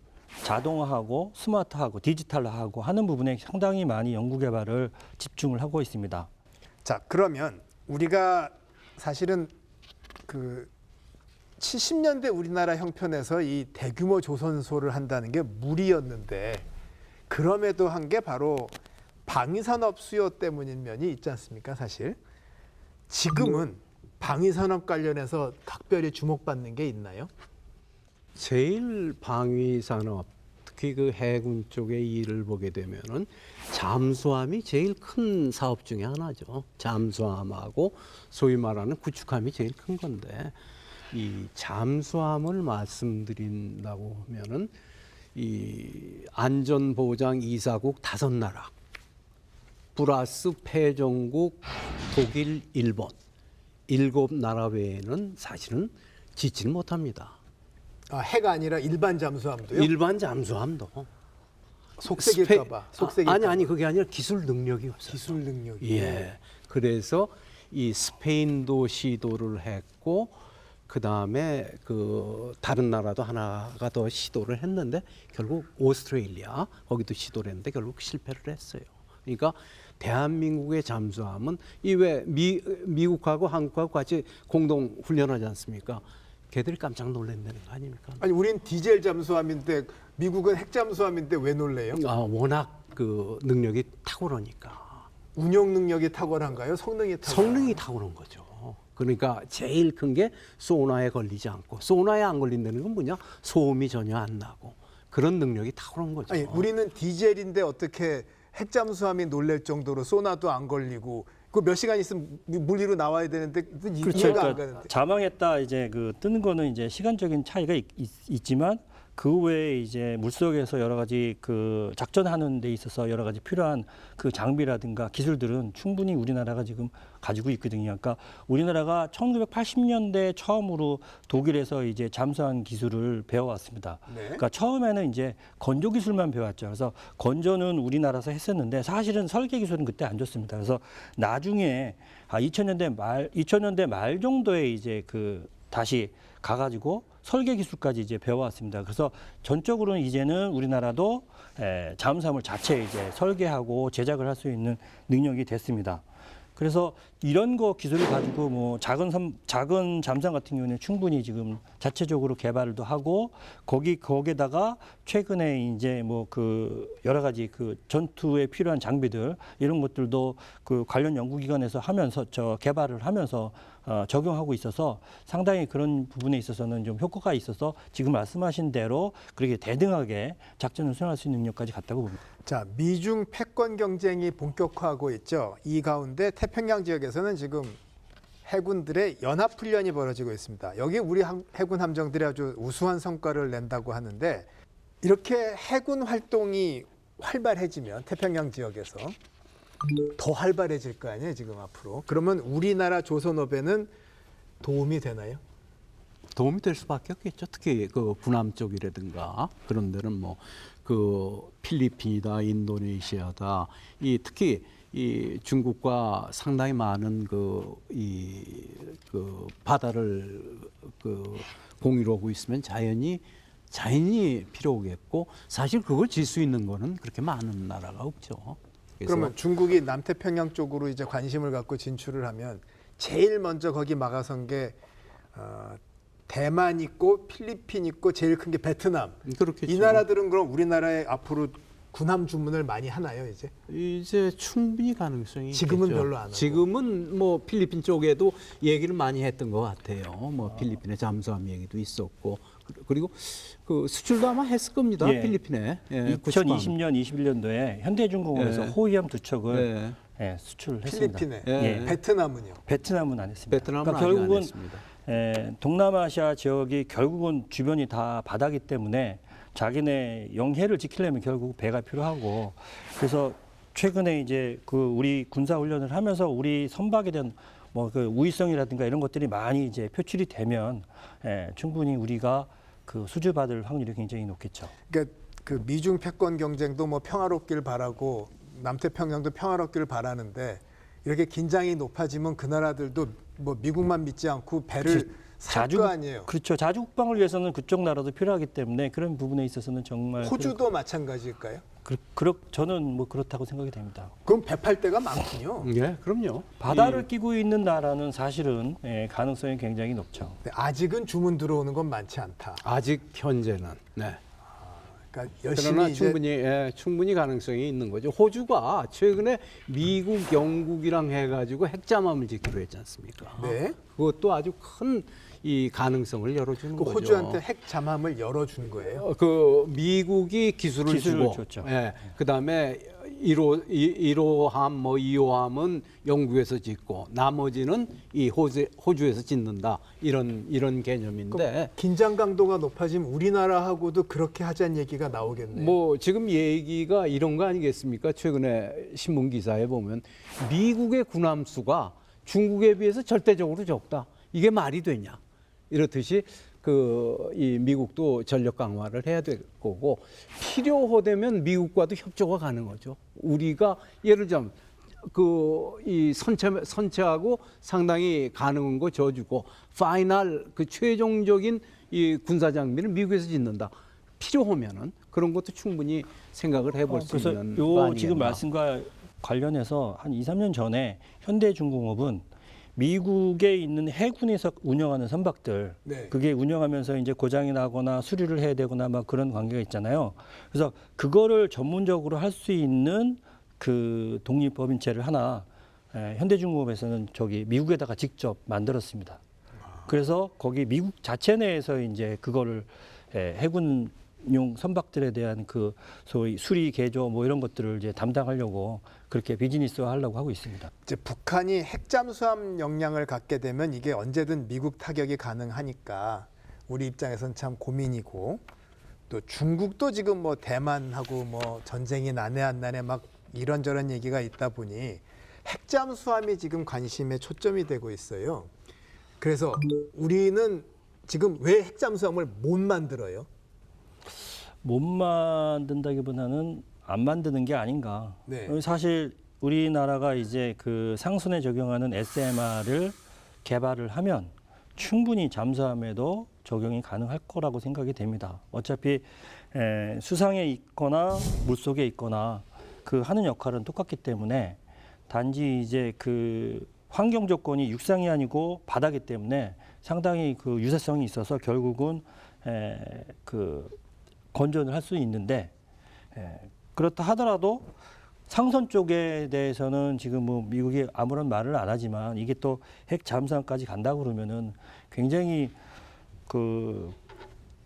자동화하고 스마트하고 디지털화하고 하는 부분에 상당히 많이 연구 개발을 집중을 하고 있습니다. 자, 그러면 우리가 사실은 그 70년대 우리나라 형편에서 이 대규모 조선소를 한다는 게 무리였는데 그럼에도 한 게 바로 방위산업 수요 때문인 면이 있지 않습니까, 사실? 지금은 방위산업 관련해서 각별히 주목받는 게 있나요? 제일 방위산업, 특히 그 해군 쪽의 일을 보게 되면은 잠수함이 제일 큰 사업 중에 하나죠. 잠수함하고 소위 말하는 구축함이 제일 큰 건데 이 잠수함을 말씀드린다고 하면은 이 안전보장 2사국 5나라 플러스 패전국 독일, 일본 7나라 외에는 사실은 짓지는 못합니다. 아, 해가 아니라 일반 잠수함도요? 일반 잠수함도 속색일까봐. 아니 그게 아니라 기술 능력이 없어요. 기술 능력이. 예. 그래서 이 스페인도 시도를 했고 그 다음에 그 다른 나라도 하나가 더 시도를 했는데 결국 오스트레일리아 거기도 시도를 했는데 결국 실패를 했어요. 그러니까 대한민국의 잠수함은 이 왜 미국하고 한국하고 같이 공동 훈련하지 않습니까? 걔들이 깜짝 놀란다는 거 아닙니까? 아니 우린 디젤 잠수함인데 미국은 핵 잠수함인데 왜 놀래요? 아, 워낙 그 능력이 탁월하니까. 운영 능력이 탁월한가요? 성능이 탁월한가요? 성능이 탁월한 거죠. 그러니까 제일 큰 게 소나에 걸리지 않고, 소나에 안 걸린다는 건 뭐냐? 소음이 전혀 안 나고 그런 능력이 탁월한 거죠. 아니 우리는 디젤인데 어떻게 핵 잠수함이 놀랄 정도로 소나도 안 걸리고 그 몇 시간 있으면 물 위로 나와야 되는데 그렇죠. 이해가 안 그러니까 가는데. 자망했다 이제 그 뜨는 거는 이제 시간적인 차이가 있지만 그 외에 이제 물속에서 여러 가지 그 작전하는 데 있어서 여러 가지 필요한 그 장비라든가 기술들은 충분히 우리나라가 지금 가지고 있거든요. 그러니까 우리나라가 1980년대 처음으로 독일에서 이제 잠수함 기술을 배워왔습니다. 네. 그러니까 처음에는 이제 건조 기술만 배웠죠. 그래서 건조는 우리나라에서 했었는데 사실은 설계 기술은 그때 안 좋습니다. 그래서 나중에 2000년대 말 정도에 이제 그 다시 가가지고 설계 기술까지 이제 배워왔습니다. 그래서 전적으로는 이제는 우리나라도 잠수함을 자체 이제 설계하고 제작을 할 수 있는 능력이 됐습니다. 그래서 이런 거 기술을 가지고 뭐 작은 잠수함 같은 경우는 충분히 지금 자체적으로 개발도 하고 거기에다가 최근에 이제 뭐 그 여러 가지 그 전투에 필요한 장비들 이런 것들도 그 관련 연구기관에서 하면서 개발을 하면서 적용하고 있어서 상당히 그런 부분에 있어서는 좀 효과가 있어서 지금 말씀하신 대로 그렇게 대등하게 작전을 수행할 수 있는 능력까지 갖다고 봅니다. 자, 미중 패권 경쟁이 본격화하고 있죠. 이 가운데 태평양 지역에서는 지금 해군들의 연합 훈련이 벌어지고 있습니다. 여기 우리 해군 함정들이 아주 우수한 성과를 낸다고 하는데 이렇게 해군 활동이 활발해지면 태평양 지역에서 더 활발해질 거 아니에요, 지금 앞으로. 그러면 우리나라 조선업에는 도움이 되나요? 도움이 될 수밖에 없겠죠. 특히 그 군함 쪽이라든가 그런 데는 뭐 그 필리핀이다, 인도네시아다, 이 특히 이 중국과 상당히 많은 그 바다를 그 공유로 하고 있으면 자연히 필요하겠고 사실 그걸 질 수 있는 거는 그렇게 많은 나라가 없죠. 그러면 중국이 남태평양 쪽으로 이제 관심을 갖고 진출을 하면 제일 먼저 거기 막아선 게 대만 있고 필리핀 있고 제일 큰 게 베트남. 그렇겠죠. 이 나라들은 그럼 우리나라에 앞으로 군함 주문을 많이 하나요, 이제? 이제 충분히 가능성이 지금은 있겠죠. 별로 안 하고. 지금은 뭐 필리핀 쪽에도 얘기를 많이 했던 것 같아요. 뭐 필리핀에 잠수함 얘기도 있었고 그리고 그 수출도 아마 했을 겁니다. 예. 필리핀에. 예, 2020년, 21년도에 현대중공업에서 예. 호위함 2척을 예. 수출했습니다. 필리핀에. 예. 베트남은요? 베트남은 안 했습니다. 베트남은 그러니까 아직 안 결국은 했습니다. 동남아시아 지역이 결국은 주변이 다 바다기 때문에 자기네 영해를 지키려면 결국 배가 필요하고 그래서 최근에 이제 그 우리 군사 훈련을 하면서 우리 선박에 대한 뭐 그 우위성이라든가 이런 것들이 많이 이제 표출이 되면 충분히 우리가 그 수주받을 확률이 굉장히 높겠죠. 그러니까 그 미중 패권 경쟁도 뭐 평화롭길 바라고 남태평양도 평화롭기를 바라는데 이렇게 긴장이 높아지면 그 나라들도 뭐 미국만 믿지 않고 배를 살 거 아니에요. 그렇죠. 자주 국방을 위해서는 그쪽 나라도 필요하기 때문에 그런 부분에 있어서는 정말 호주도 마찬가지일까요? 저는 뭐 그렇다고 생각이 됩니다. 그럼 배 팔 데가 많군요. 예, 그럼요. 바다를 끼고 있는 나라는 사실은 가능성이 굉장히 높죠. 네, 아직은 주문 들어오는 건 많지 않다. 아직 현재는. 네. 그러니까 그러나 열심히 이제 충분히 가능성이 있는 거죠. 호주가 최근에 미국, 영국이랑 해가지고 핵잠함을 짓기로 했지 않습니까? 네. 그것도 아주 큰 이 가능성을 열어주는 그 거죠. 호주한테 핵 잠함을 열어준 거예요. 그 미국이 기술을 주고, 줬죠. 예, 그다음에 1호함, 뭐 2호함은 영국에서 짓고 나머지는 이 호주에서 짓는다 이런 개념인데 긴장 강도가 높아지면 우리나라하고도 그렇게 하자는 얘기가 나오겠네요. 뭐 지금 얘기가 이런 거 아니겠습니까? 최근에 신문 기사에 보면 미국의 군함 수가 중국에 비해서 절대적으로 적다. 이게 말이 되냐? 이렇듯이 이 미국도 전력 강화를 해야 될 거고 필요하다면 미국과도 협조가 가능하죠. 우리가 예를 들자면 이 선체하고 상당히 가능한 거 줘주고 파이널 그 최종적인 이 군사 장비를 미국에서 짓는다. 필요하면은 그런 것도 충분히 생각을 해볼 수 그래서 있는 거 아니겠나. 지금 말씀과 관련해서 한 2, 3년 전에 현대중공업은 미국에 있는 해군에서 운영하는 선박들, 네. 그게 운영하면서 이제 고장이 나거나 수리를 해야 되거나 막 그런 관계가 있잖아요. 그래서 그거를 전문적으로 할 수 있는 그 독립법인체를 하나 현대중공업에서는 미국에다가 직접 만들었습니다. 그래서 거기 미국 자체 내에서 이제 그거를 해군용 선박들에 대한 그 소위 수리 개조 뭐 이런 것들을 이제 담당하려고 그렇게 비즈니스화 하려고 하고 있습니다. 이제 북한이 핵잠수함 역량을 갖게 되면 이게 언제든 미국 타격이 가능하니까 우리 입장에서는 참 고민이고 또 중국도 지금 뭐 대만하고 뭐 전쟁이 나네 안 나네 막 이런저런 얘기가 있다 보니 핵잠수함이 지금 관심의 초점이 되고 있어요. 그래서 우리는 지금 왜 핵잠수함을 못 만들어요? 못 만든다기보다는 안 만드는 게 아닌가. 네. 사실 우리나라가 이제 그 상선에 적용하는 SMR을 개발을 하면 충분히 잠수함에도 적용이 가능할 거라고 생각이 됩니다. 어차피 수상에 있거나 물속에 있거나 그 하는 역할은 똑같기 때문에 단지 이제 그 환경 조건이 육상이 아니고 바다기 때문에 상당히 그 유사성이 있어서 결국은 그 건전을 할 수 있는데 그렇다 하더라도 상선 쪽에 대해서는 지금 뭐 미국이 아무런 말을 안 하지만 이게 또 핵 잠수함까지 간다 그러면은 굉장히 그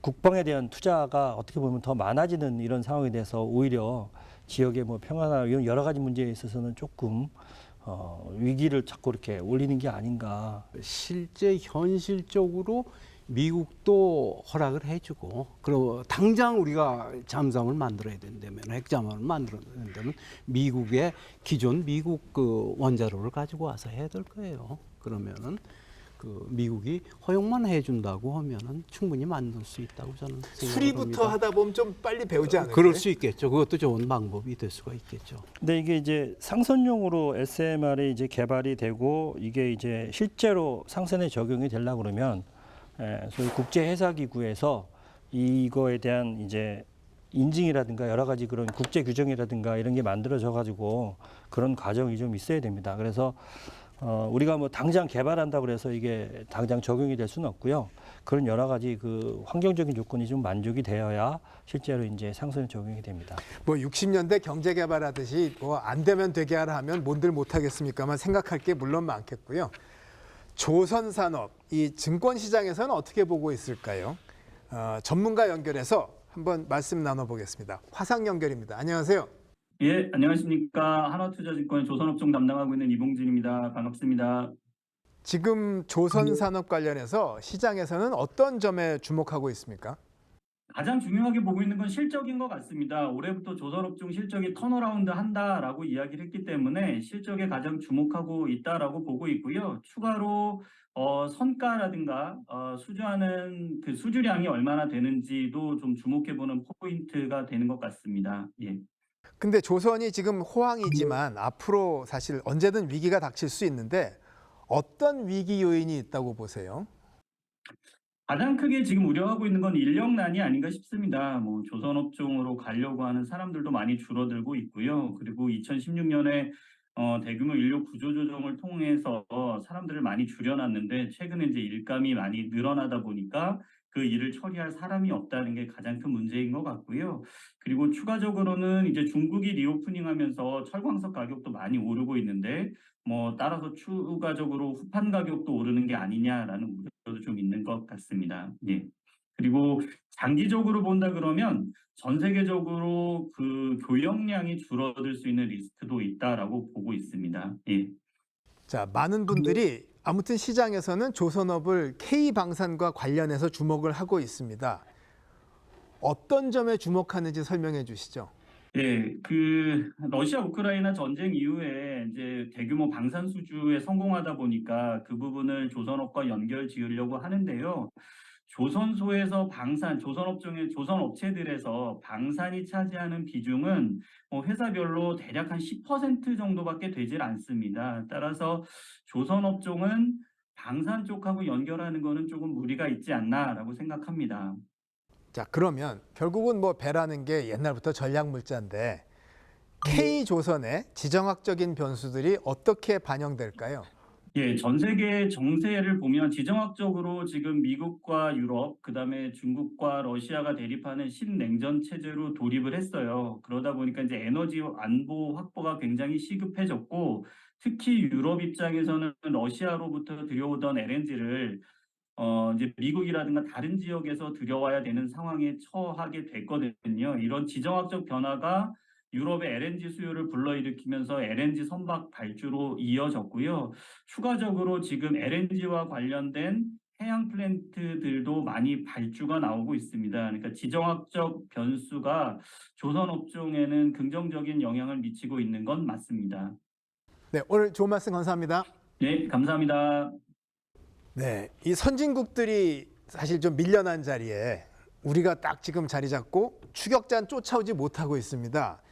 국방에 대한 투자가 어떻게 보면 더 많아지는 이런 상황에 대해서 오히려 지역의 뭐 평화나 이런 여러 가지 문제에 있어서는 조금 위기를 자꾸 이렇게 올리는 게 아닌가. 실제 현실적으로 미국도 허락을 해주고 그리고 당장 우리가 잠수함을 만들어야 된다면 핵잠수함을 만들어야 된다면 미국의 기존 미국 그 원자로를 가지고 와서 해야 될 거예요. 그러면은 그 미국이 허용만 해준다고 하면은 충분히 만들 수 있다고 저는 생각합니다. 수리부터 하다 보면 좀 빨리 배우지 않을까요? 그럴 수 있겠죠. 그것도 좋은 방법이 될 수가 있겠죠. 근데 이게 이제 상선용으로 SMR이 이제 개발이 되고 이게 이제 실제로 상선에 적용이 되려고 그러면 소위 국제해사기구에서 이거에 대한 이제 인증이라든가 여러 가지 그런 국제 규정이라든가 이런 게 만들어져 가지고 그런 과정이 좀 있어야 됩니다. 그래서 우리가 뭐 당장 개발한다고 그래서 이게 당장 적용이 될 수는 없고요. 그런 여러 가지 그 환경적인 조건이 좀 만족이 되어야 실제로 이제 상선에 적용이 됩니다. 뭐 60년대 경제 개발하듯이 뭐 안 되면 되게 하라 하면 뭔들 못 하겠습니까만 생각할 게 물론 많겠고요. 조선 산업, 이 증권 시장에서는 어떻게 보고 있을까요? 전문가 연결해서 한번 말씀 나눠보겠습니다. 화상 연결입니다. 안녕하세요. 예, 안녕하십니까. 하나투자증권 조선업종 담당하고 있는 이봉진입니다. 반갑습니다. 지금 조선 산업 관련해서 시장에서는 어떤 점에 주목하고 있습니까? 가장 중요하게 보고 있는 건 실적인 것 같습니다. 올해부터 조선업종 실적이 턴어라운드 한다라고 이야기를 했기 때문에 실적에 가장 주목하고 있다라고 보고 있고요. 추가로 선가라든가 수주하는 그 수주량이 얼마나 되는지도 좀 주목해보는 포인트가 되는 것 같습니다. 예. 근데 조선이 지금 호황이지만 앞으로 사실 언제든 위기가 닥칠 수 있는데 어떤 위기 요인이 있다고 보세요? 가장 크게 지금 우려하고 있는 건 인력난이 아닌가 싶습니다. 뭐 조선업종으로 가려고 하는 사람들도 많이 줄어들고 있고요. 그리고 2016년에 대규모 인력 구조조정을 통해서 사람들을 많이 줄여놨는데 최근에 이제 일감이 많이 늘어나다 보니까 그 일을 처리할 사람이 없다는 게 가장 큰 문제인 것 같고요. 그리고 추가적으로는 이제 중국이 리오프닝하면서 철광석 가격도 많이 오르고 있는데 뭐 따라서 추가적으로 후판 가격도 오르는 게 아니냐라는 우려도 좀 있는 것 같습니다. 예. 그리고 장기적으로 본다 그러면 전 세계적으로 그 교역량이 줄어들 수 있는 리스크도 있다라고 보고 있습니다. 예. 자, 많은 분들이 아무튼 시장에서는 조선업을 K방산과 관련해서 주목을 하고 있습니다. 어떤 점에 주목하는지 설명해 주시죠. 예, 그 러시아 우크라이나 전쟁 이후에 이제 대규모 방산 수주에 성공하다 보니까 그 부분을 조선업과 연결 지으려고 하는데요. 조선소에서 방산, 조선업종의 조선업체들에서 방산이 차지하는 비중은 회사별로 대략 한 10% 정도밖에 되질 않습니다. 따라서 조선업종은 방산 쪽하고 연결하는 거는 조금 무리가 있지 않나라고 생각합니다. 자, 그러면 결국은 뭐 배라는 게 옛날부터 전략 물자인데 K조선의 지정학적인 변수들이 어떻게 반영될까요? 예, 전 세계 정세를 보면 지정학적으로 지금 미국과 유럽, 그다음에 중국과 러시아가 대립하는 신냉전 체제로 돌입을 했어요. 그러다 보니까 이제 에너지 안보 확보가 굉장히 시급해졌고, 특히 유럽 입장에서는 러시아로부터 들여오던 LNG를 이제 미국이라든가 다른 지역에서 들여와야 되는 상황에 처하게 됐거든요. 이런 지정학적 변화가 유럽의 LNG 수요를 불러일으키면서 LNG 선박 발주로 이어졌고요. 추가적으로 지금 LNG와 관련된 해양 플랜트들도 많이 발주가 나오고 있습니다. 그러니까 지정학적 변수가 조선 업종에는 긍정적인 영향을 미치고 있는 건 맞습니다. 네, 오늘 좋은 말씀 감사합니다. 네, 감사합니다. 네, 이 선진국들이 사실 좀 밀려난 자리에 우리가 딱 지금 자리 잡고 추격자는 쫓아오지 못하고 있습니다.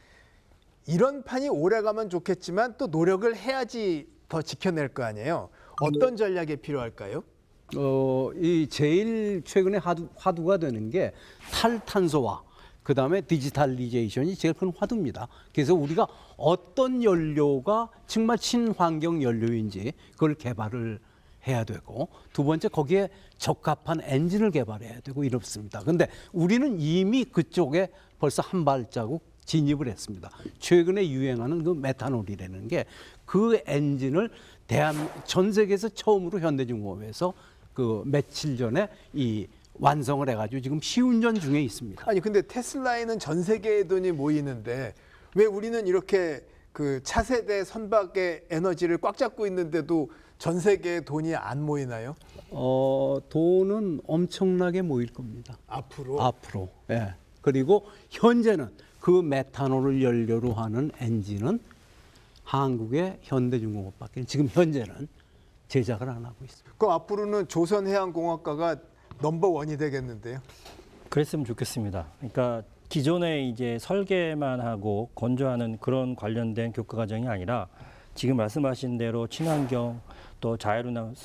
이런 판이 오래가면 좋겠지만 또 노력을 해야지 더 지켜낼 거 아니에요. 어떤 전략이 필요할까요? 이 제일 최근에 화두가 되는 게 탈탄소화, 그다음에 디지털리제이션이 제일 큰 화두입니다. 그래서 우리가 어떤 연료가 정말 친환경 연료인지 그걸 개발을 해야 되고, 두 번째 거기에 적합한 엔진을 개발해야 되고 이렇습니다. 그런데 우리는 이미 그쪽에 벌써 한 발자국 진입을 했습니다. 최근에 유행하는 그 메탄올이라는 게 그 엔진을 전 세계에서 처음으로 현대중공업에서 그 며칠 전에 이 완성을 해가지고 지금 시운전 중에 있습니다. 아니 근데 테슬라에는 전 세계의 돈이 모이는데 왜 우리는 이렇게 그 차세대 선박의 에너지를 꽉 잡고 있는데도 전 세계의 돈이 안 모이나요? 돈은 엄청나게 모일 겁니다. 앞으로? 예. 그리고 현재는 그 메탄올을 연료로 하는 엔진은 한국의 현대중공업밖에 지금 현재는 제작을 안 하고 있습니다. 그럼 앞으로는 조선해양공학과가 넘버원이 되겠는데요? 그랬으면 좋겠습니다. 그러니까 기존에 이제 설계만 하고 건조하는 그런 관련된 교과 과정이 아니라 지금 말씀하신 대로 친환경 또 자율운항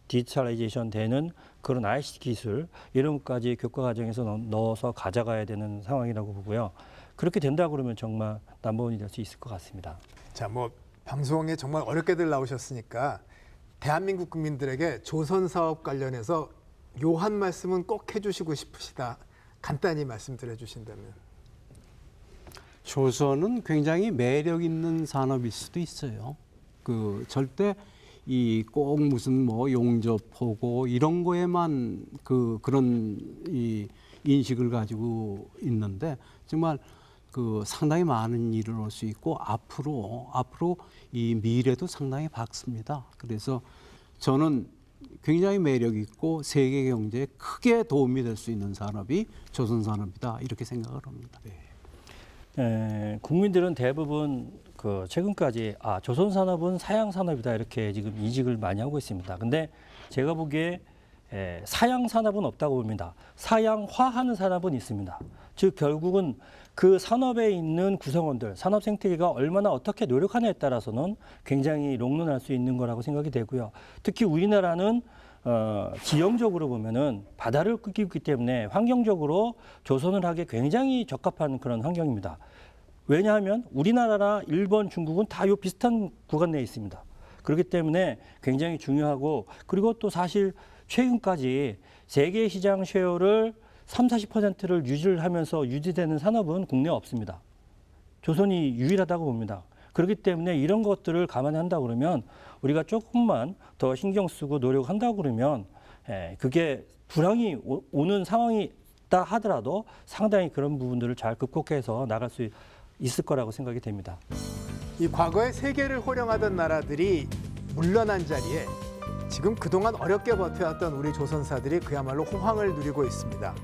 디지털라이제이션 되는 그런 ICT 기술 이런 것까지 교과 과정에서 넣어서 가져가야 되는 상황이라고 보고요. 그렇게 된다 그러면 정말 넘버원이 될 수 있을 것 같습니다. 자, 뭐 방송에 정말 어렵게들 나오셨으니까 대한민국 국민들에게 조선 사업 관련해서 요 한 말씀은 꼭 해주시고 싶으시다. 간단히 말씀드려 주신다면. 조선은 굉장히 매력 있는 산업일 수도 있어요. 그 절대 이 꼭 무슨 뭐 용접하고 이런 거에만 그런 이 인식을 가지고 있는데 정말 그 상당히 많은 일을 할 수 있고 앞으로 이 미래도 상당히 밝습니다. 그래서 저는 굉장히 매력 있고 세계 경제에 크게 도움이 될 수 있는 산업이 조선 산업이다 이렇게 생각을 합니다. 국민들은 대부분 그 최근까지 조선 산업은 사양 산업이다 이렇게 지금 인식을 많이 하고 있습니다. 근데 제가 보기에 사양 산업은 없다고 봅니다. 사양화하는 산업은 있습니다. 즉 결국은 그 산업에 있는 구성원들, 산업 생태계가 얼마나 어떻게 노력하냐에 따라서는 굉장히 롱런할 수 있는 거라고 생각이 되고요. 특히 우리나라는 지형적으로 보면은 바다를 끄고 있기 때문에 환경적으로 조선을 하기에 굉장히 적합한 그런 환경입니다. 왜냐하면 우리나라나 일본, 중국은 다 요 비슷한 구간 내에 있습니다. 그렇기 때문에 굉장히 중요하고, 그리고 또 사실 최근까지 세계 시장 쉐어를 30~40%를 유지를 하면서 유지되는 산업은 국내에 없습니다. 조선이 유일하다고 봅니다. 그렇기 때문에 이런 것들을 감안한다 그러면 우리가 조금만 더 신경 쓰고 노력한다 그러면 그게 불황이 오는 상황이다 하더라도 상당히 그런 부분들을 잘 극복해서 나갈 수 있을 거라고 생각이 됩니다. 이 과거에 세계를 호령하던 나라들이 물러난 자리에 지금 그동안 어렵게 버텨왔던 우리 조선사들이 그야말로 호황을 누리고 있습니다.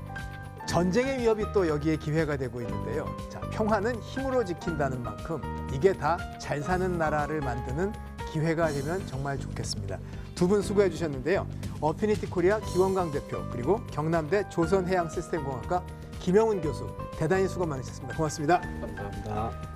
전쟁의 위협이 또 여기에 기회가 되고 있는데요. 자, 평화는 힘으로 지킨다는 만큼 이게 다 잘 사는 나라를 만드는 기회가 되면 정말 좋겠습니다. 두 분 수고해 주셨는데요. 어피니티 코리아 기원강 대표 그리고 경남대 조선해양시스템공학과 김영훈 교수 대단히 수고 많으셨습니다. 고맙습니다. 감사합니다.